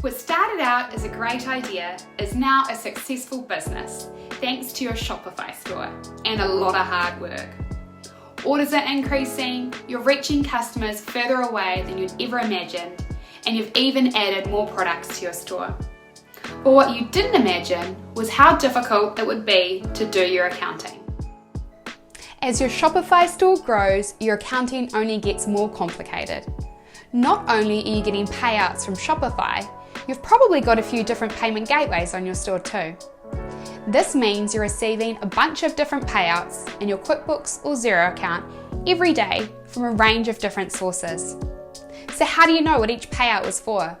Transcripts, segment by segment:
What started out as a great idea is now a successful business thanks to your Shopify store and a lot of hard work. Orders are increasing, you're reaching customers further away than you'd ever imagined, and you've even added more products to your store. But what you didn't imagine was how difficult it would be to do your accounting. As your Shopify store grows, your accounting only gets more complicated. Not only are you getting payouts from Shopify, you've probably got a few different payment gateways on your store too. This means you're receiving a bunch of different payouts in your QuickBooks or Xero account every day from a range of different sources. So how do you know what each payout was for?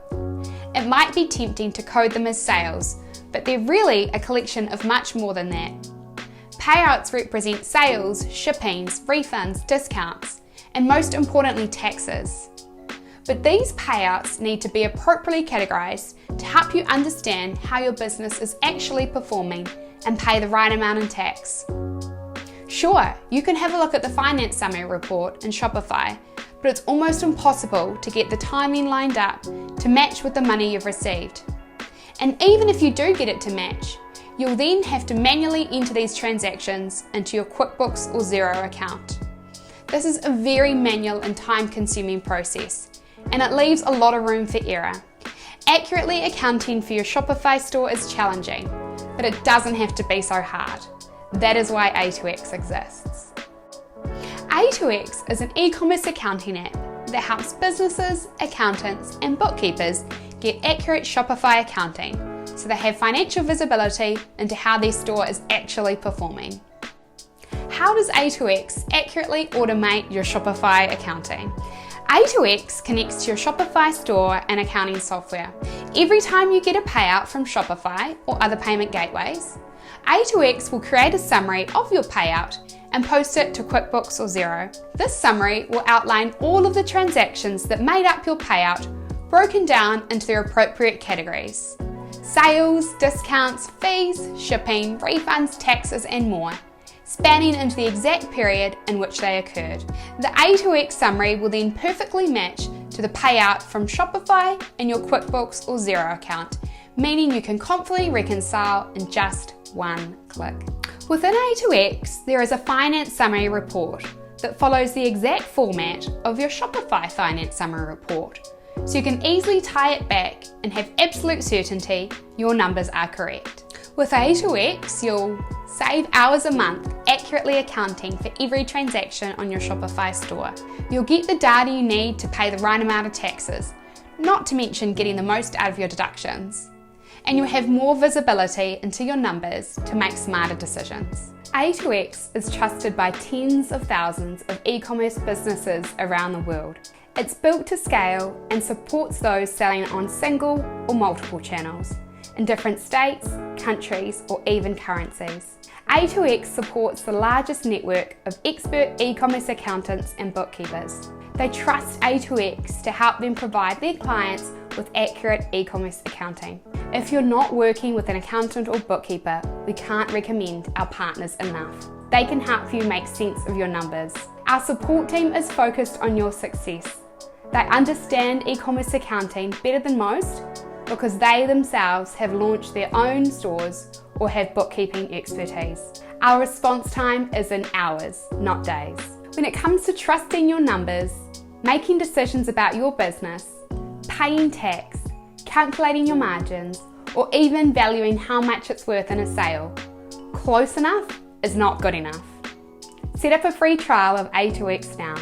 It might be tempting to code them as sales, but they're really a collection of much more than that. Payouts represent sales, shippings, refunds, discounts, and most importantly taxes. But these payouts need to be appropriately categorized to help you understand how your business is actually performing and pay the right amount in tax. Sure, you can have a look at the finance summary report in Shopify, but it's almost impossible to get the timing lined up to match with the money you've received. And even if you do get it to match, you'll then have to manually enter these transactions into your QuickBooks or Xero account. This is a very manual and time-consuming process, and it leaves a lot of room for error. Accurately accounting for your Shopify store is challenging, but it doesn't have to be so hard. That is why A2X exists. A2X is an e-commerce accounting app that helps businesses, accountants, and bookkeepers get accurate Shopify accounting so they have financial visibility into how their store is actually performing. How does A2X accurately automate your Shopify accounting? A2X connects to your Shopify store and accounting software. Every time you get a payout from Shopify or other payment gateways, A2X will create a summary of your payout and post it to QuickBooks or Xero. This summary will outline all of the transactions that made up your payout, broken down into their appropriate categories: sales, discounts, fees, shipping, refunds, taxes, and more, spanning into the exact period in which they occurred. The A2X summary will then perfectly match to the payout from Shopify in your QuickBooks or Xero account, meaning you can confidently reconcile in just one click. Within A2X, there is a finance summary report that follows the exact format of your Shopify finance summary report, so you can easily tie it back and have absolute certainty your numbers are correct. With A2X, you'll save hours a month accurately accounting for every transaction on your Shopify store. You'll get the data you need to pay the right amount of taxes, not to mention getting the most out of your deductions. And you'll have more visibility into your numbers to make smarter decisions. A2X is trusted by tens of thousands of e-commerce businesses around the world. It's built to scale and supports those selling on single or multiple channels, in different states, countries, or even currencies. A2X supports the largest network of expert e-commerce accountants and bookkeepers. They trust A2X to help them provide their clients with accurate e-commerce accounting. If you're not working with an accountant or bookkeeper, we can't recommend our partners enough. They can help you make sense of your numbers. Our support team is focused on your success. They understand e-commerce accounting better than most because they themselves have launched their own stores or have bookkeeping expertise. Our response time is in hours, not days. When it comes to trusting your numbers, making decisions about your business, paying tax, calculating your margins, or even valuing how much it's worth in a sale, close enough is not good enough. Set up a free trial of A2X now.